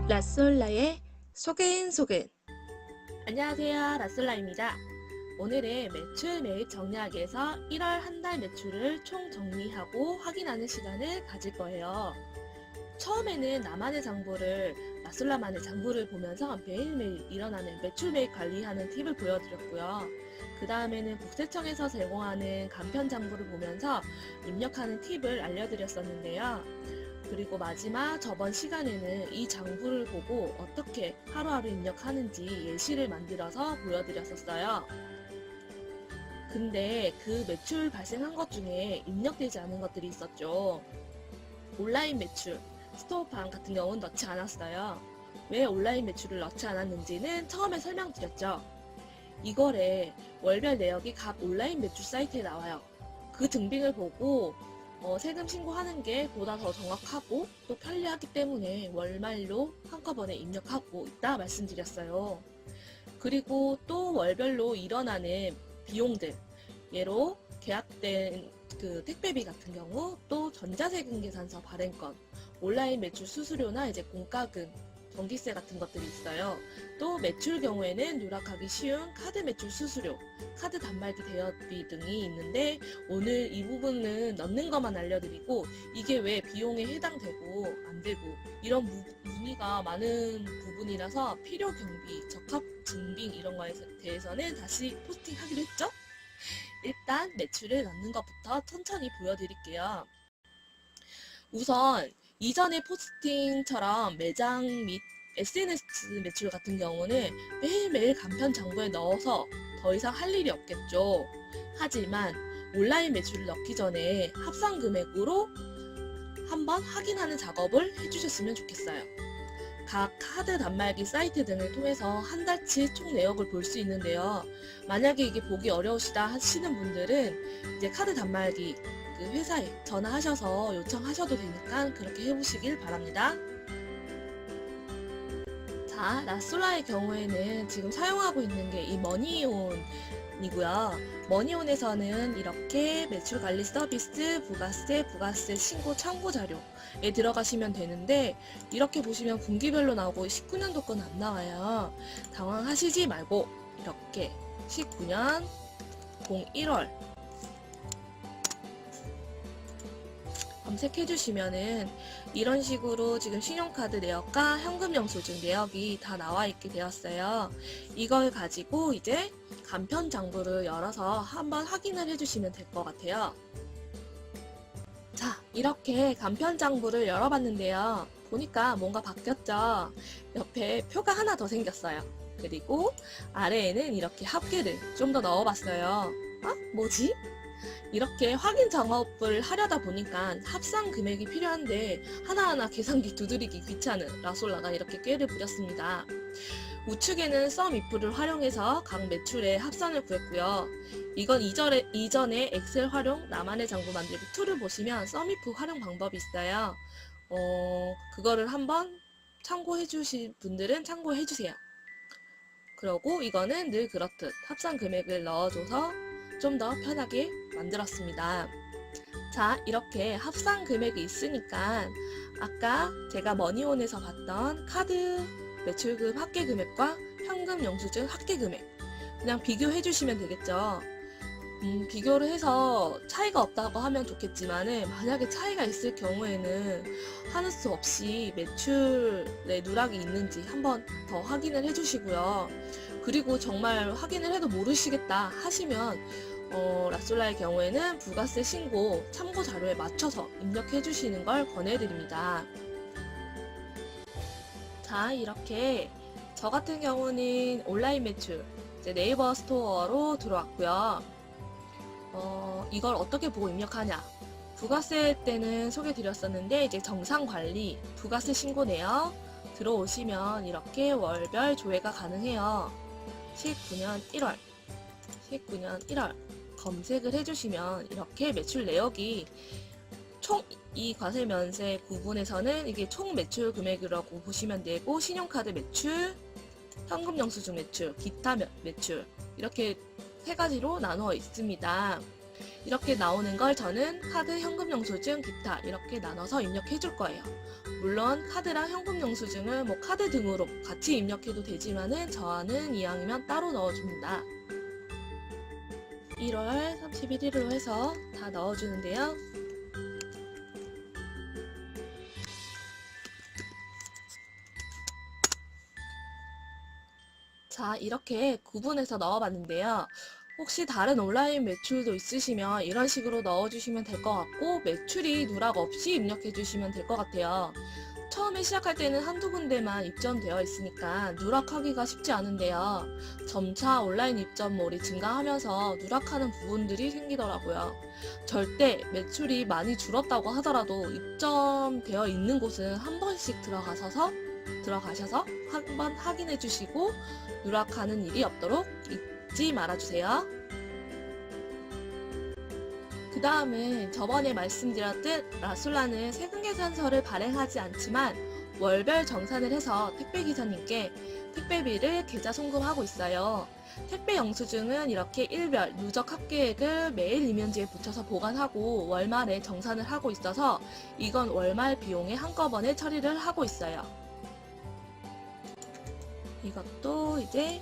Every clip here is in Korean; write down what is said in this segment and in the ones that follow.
라솔라의 소근소근. 안녕하세요. 라솔라입니다. 오늘은 매출 매입 정리하기에서 1월 한 달 매출을 총 정리하고 확인하는 시간을 가질 거예요. 처음에는 나만의 장부를, 라솔라만의 장부를 보면서 매일매일 일어나는 매출 매입 관리하는 팁을 보여드렸고요. 그 다음에는 국세청에서 제공하는 간편 장부를 보면서 입력하는 팁을 알려드렸었는데요. 그리고 마지막 저번 시간에는 이 장부를 보고 어떻게 하루하루 입력하는지 예시를 만들어서 보여드렸었어요. 근데 그 매출 발생한 것 중에 입력되지 않은 것들이 있었죠. 온라인 매출, 스토어판 같은 경우는 넣지 않았어요. 왜 온라인 매출을 넣지 않았는지는 처음에 설명드렸죠. 이거래 월별 내역이 각 온라인 매출 사이트에 나와요. 그 등빙을 보고 세금 신고하는 게 보다 더 정확하고 또 편리하기 때문에 월말로 한꺼번에 입력하고 있다 말씀드렸어요. 그리고 또 월별로 일어나는 비용들, 예로 계약된 그 택배비 같은 경우, 또 전자세금 계산서 발행권, 온라인 매출 수수료나 이제 공과금, 전기세 같은 것들이 있어요. 또 매출 경우에는 누락하기 쉬운 카드 매출 수수료, 카드 단말기 대여비 등이 있는데 오늘 이 부분은 넣는 것만 알려드리고 이게 왜 비용에 해당되고 안 되고 이런 문의가 많은 부분이라서 필요 경비, 적합 증빙 이런 거에 대해서는 다시 포스팅하기로 했죠? 일단 매출을 넣는 것부터 천천히 보여드릴게요. 우선 이전의 포스팅처럼 매장 및 SNS 매출 같은 경우는 매일매일 간편 장부에 넣어서 더 이상 할 일이 없겠죠. 하지만 온라인 매출을 넣기 전에 합산 금액으로 한번 확인하는 작업을 해주셨으면 좋겠어요. 각 카드 단말기 사이트 등을 통해서 한 달치 총 내역을 볼 수 있는데요. 만약에 이게 보기 어려우시다 하시는 분들은 이제 카드 단말기 그 회사에 전화하셔서 요청하셔도 되니까 그렇게 해보시길 바랍니다. 자, 라솔라의 경우에는 지금 사용하고 있는 게 이 머니온이고요. 머니온에서는 이렇게 매출 관리 서비스, 부가세 신고 참고 자료에 들어가시면 되는데 이렇게 보시면 분기별로 나오고 19년도 건 안 나와요. 당황하시지 말고 이렇게 19년 01월 검색해 주시면은 이런 식으로 지금 신용카드 내역과 현금 영수증 내역이 다 나와 있게 되었어요. 이걸 가지고 이제 간편 장부를 열어서 한번 확인을 해 주시면 될 것 같아요. 자, 이렇게 간편 장부를 열어봤는데요. 보니까 뭔가 바뀌었죠? 옆에 표가 하나 더 생겼어요. 그리고 아래에는 이렇게 합계를 좀 더 넣어봤어요. 뭐지? 이렇게 확인 작업을 하려다 보니까 합산 금액이 필요한데 하나하나 계산기 두드리기 귀찮은 라솔라가 이렇게 꾀를 부렸습니다. 우측에는 썸if를 활용해서 각 매출의 합산을 구했고요. 이건 이전에 엑셀 활용 나만의 장부 만들기 2를 보시면 썸if 활용 방법이 있어요. 그거를 한번 참고해 주실 분들은 참고해 주세요. 그러고 이거는 늘 그렇듯 합산 금액을 넣어줘서 좀 더 편하게 만들었습니다. 자, 이렇게 합산 금액이 있으니까 아까 제가 머니온에서 봤던 카드 매출금 합계 금액과 현금 영수증 합계 금액 그냥 비교해 주시면 되겠죠. 비교를 해서 차이가 없다고 하면 좋겠지만은 만약에 차이가 있을 경우에는 하는 수 없이 매출에 누락이 있는지 한번 더 확인을 해 주시고요. 그리고 정말 확인을 해도 모르시겠다 하시면 라솔라의 경우에는 부가세 신고 참고 자료에 맞춰서 입력해 주시는 걸 권해드립니다. 자, 이렇게 저 같은 경우는 온라인 매출 이제 네이버 스토어로 들어왔고요. 이걸 어떻게 보고 입력하냐? 부가세 때는 소개드렸었는데 이제 정상 관리, 부가세 신고 내역 들어오시면 이렇게 월별 조회가 가능해요. 19년 1월 검색을 해주시면 이렇게 매출 내역이 총 이 과세 면세 구분에서는 이게 총 매출 금액이라고 보시면 되고 신용카드 매출, 현금 영수증 매출, 기타 매출 이렇게 세 가지로 나누어 있습니다. 이렇게 나오는 걸 저는 카드, 현금 영수증, 기타 이렇게 나눠서 입력해 줄 거예요. 물론 카드랑 현금 영수증을 카드 등으로 같이 입력해도 되지만은 저는 이왕이면 따로 넣어줍니다. 1월 31일로 해서 다 넣어주는데요. 자, 이렇게 구분해서 넣어봤는데요. 혹시 다른 온라인 매출도 있으시면 이런 식으로 넣어주시면 될 것 같고, 매출이 누락 없이 입력해주시면 될 것 같아요. 처음에 시작할 때는 한두 군데만 입점되어 있으니까 누락하기가 쉽지 않은데요. 점차 온라인 입점몰이 증가하면서 누락하는 부분들이 생기더라고요. 절대 매출이 많이 줄었다고 하더라도 입점되어 있는 곳은 한 번씩 들어가셔서 한번 확인해 주시고 누락하는 일이 없도록 잊지 말아주세요. 그 다음은 저번에 말씀드렸듯 라솔라는 세금계산서를 발행하지 않지만 월별 정산을 해서 택배기사님께 택배비를 계좌 송금하고 있어요. 택배 영수증은 이렇게 일별 누적 합계액을 매일 이면지에 붙여서 보관하고 월말에 정산을 하고 있어서 이건 월말 비용에 한꺼번에 처리를 하고 있어요. 이것도 이제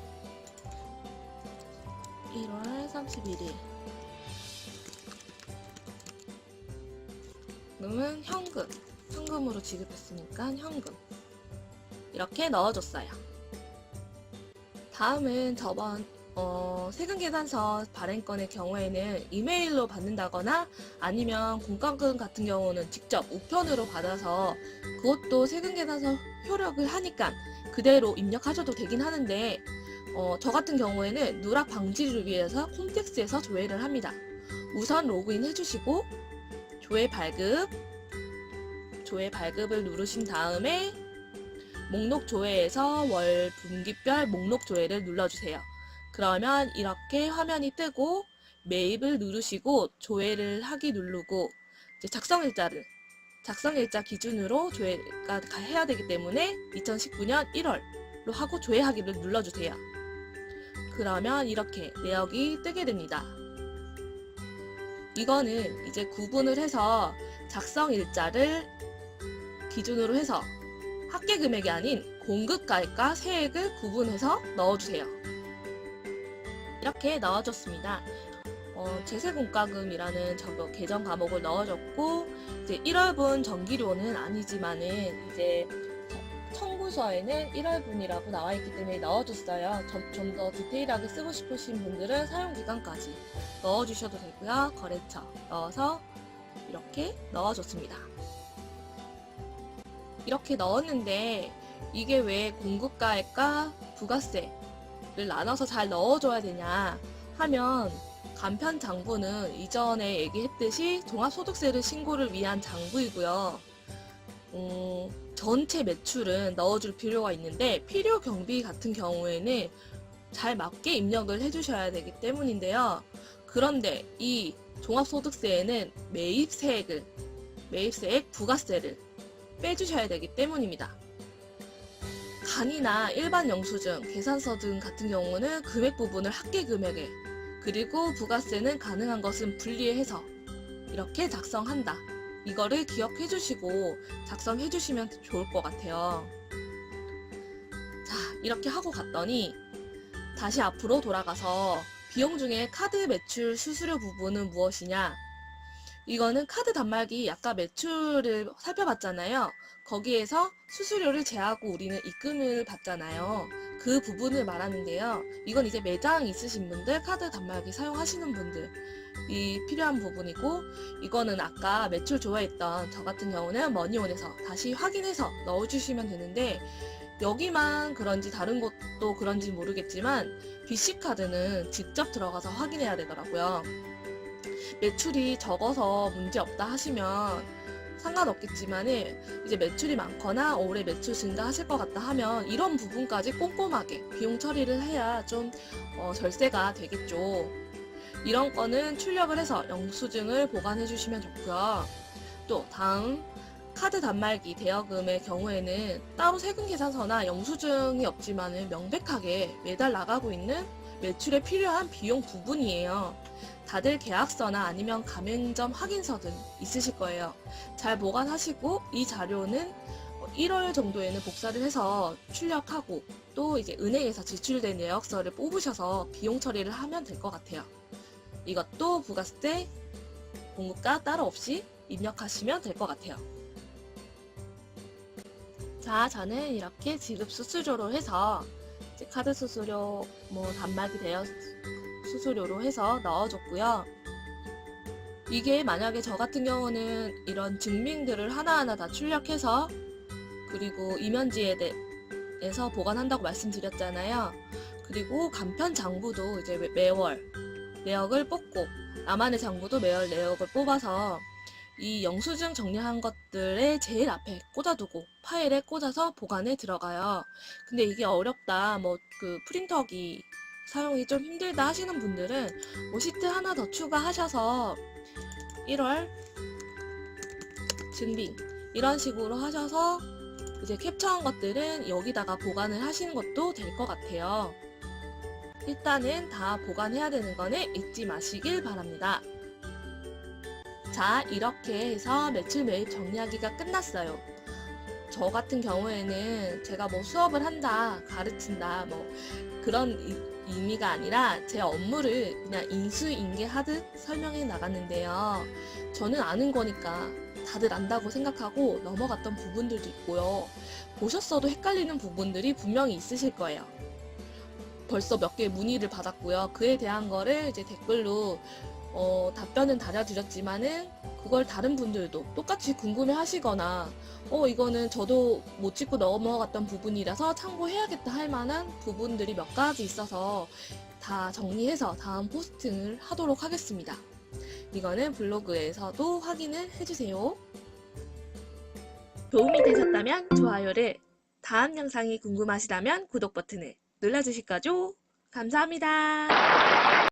1월 31일. 그러면 현금으로 지급했으니까 현금 이렇게 넣어줬어요. 다음은 저번 세금계산서 발행건의 경우에는 이메일로 받는다거나 아니면 공과금 같은 경우는 직접 우편으로 받아서 그것도 세금계산서 효력을 하니까 그대로 입력하셔도 되긴 하는데 저 같은 경우에는 누락 방지를 위해서 콤텍스에서 조회를 합니다. 우선 로그인 해주시고 조회 발급을 누르신 다음에 목록 조회에서 월 분기별 목록 조회를 눌러주세요. 그러면 이렇게 화면이 뜨고 매입을 누르시고 조회를 하기 누르고 이제 작성일자 기준으로 조회가 해야 되기 때문에 2019년 1월로 하고 조회하기를 눌러주세요. 그러면 이렇게 내역이 뜨게 됩니다. 이거는 이제 구분을 해서 작성일자를 기준으로 해서 합계 금액이 아닌 공급가액과 세액을 구분해서 넣어주세요. 이렇게 넣어줬습니다. 제세공과금이라는 계정 과목을 넣어줬고 이제 1월분 전기료는 아니지만은 이제 청구서에는 1월분이라고 나와 있기 때문에 넣어줬어요. 좀 더 디테일하게 쓰고 싶으신 분들은 사용기간까지 넣어주셔도 되고요. 거래처 넣어서 이렇게 넣어줬습니다. 이렇게 넣었는데 이게 왜 공급가액과 부가세를 나눠서 잘 넣어줘야 되냐 하면 간편 장부는 이전에 얘기했듯이 종합소득세를 신고를 위한 장부이고요. 전체 매출은 넣어줄 필요가 있는데 필요 경비 같은 경우에는 잘 맞게 입력을 해주셔야 되기 때문인데요. 그런데 이 종합소득세에는 매입세액, 부가세를 빼주셔야 되기 때문입니다. 간이나 일반 영수증, 계산서 등 같은 경우는 금액 부분을 합계 금액에 그리고 부가세는 가능한 것은 분리해서 이렇게 작성한다. 이거를 기억해 주시고 작성해 주시면 좋을 것 같아요. 자, 이렇게 하고 갔더니 다시 앞으로 돌아가서 비용 중에 카드 매출 수수료 부분은 무엇이냐? 이거는 카드 단말기 아까 매출을 살펴봤잖아요. 거기에서 수수료를 제하고 우리는 입금을 받잖아요. 그 부분을 말하는데요. 이건 이제 매장 있으신 분들, 카드 단말기 사용하시는 분들이 필요한 부분이고 이거는 아까 매출 조회했던 저 같은 경우는 머니온에서 다시 확인해서 넣어주시면 되는데 여기만 그런지 다른 곳도 그런지 모르겠지만 BC카드는 직접 들어가서 확인해야 되더라고요. 매출이 적어서 문제없다 하시면 상관없겠지만은 이제 매출이 많거나 올해 매출 증가하실 것 같다 하면 이런 부분까지 꼼꼼하게 비용 처리를 해야 좀 절세가 되겠죠. 이런 거는 출력을 해서 영수증을 보관해 주시면 좋고요. 또 다음 카드 단말기 대여금의 경우에는 따로 세금 계산서나 영수증이 없지만은 명백하게 매달 나가고 있는 매출에 필요한 비용 부분이에요. 다들 계약서나 아니면 가맹점 확인서 등 있으실 거예요. 잘 보관하시고 이 자료는 1월 정도에는 복사를 해서 출력하고 또 이제 은행에서 지출된 내역서를 뽑으셔서 비용 처리를 하면 될 것 같아요. 이것도 부가세 공급가 따로 없이 입력하시면 될 것 같아요. 자, 저는 이렇게 지급 수수료로 해서 이제 카드 수수료, 뭐 단말기 대여 수수료로 해서 넣어줬고요. 이게 만약에 저 같은 경우는 이런 증빙들을 하나하나 다 출력해서 그리고 이면지에 대해서 보관한다고 말씀드렸잖아요. 그리고 간편 장부도 이제 매월 내역을 뽑고 나만의 장부도 매월 내역을 뽑아서 이 영수증 정리한 것들의 제일 앞에 꽂아두고 파일에 꽂아서 보관에 들어가요. 근데 이게 어렵다, 뭐 그 프린터기 사용이 좀 힘들다 하시는 분들은 뭐 시트 하나 더 추가하셔서 1월 증빙 이런 식으로 하셔서 이제 캡처한 것들은 여기다가 보관을 하시는 것도 될 것 같아요. 일단은 다 보관해야 되는 거는 잊지 마시길 바랍니다. 자, 이렇게 해서 매출 매입 정리하기가 끝났어요. 저 같은 경우에는 제가 뭐 수업을 한다, 가르친다, 뭐 그런 의미가 아니라 제 업무를 그냥 인수인계하듯 설명해 나갔는데요. 저는 아는 거니까 다들 안다고 생각하고 넘어갔던 부분들도 있고요. 보셨어도 헷갈리는 부분들이 분명히 있으실 거예요. 벌써 몇 개의 문의를 받았고요. 그에 대한 거를 이제 댓글로 답변은 달아드렸지만은 그걸 다른 분들도 똑같이 궁금해 하시거나 이거는 저도 못 짚고 넘어갔던 부분이라서 참고해야겠다 할 만한 부분들이 몇 가지 있어서 다 정리해서 다음 포스팅을 하도록 하겠습니다. 이거는 블로그에서도 확인을 해주세요. 도움이 되셨다면 좋아요를, 다음 영상이 궁금하시다면 구독 버튼을 눌러주실 거죠? 감사합니다.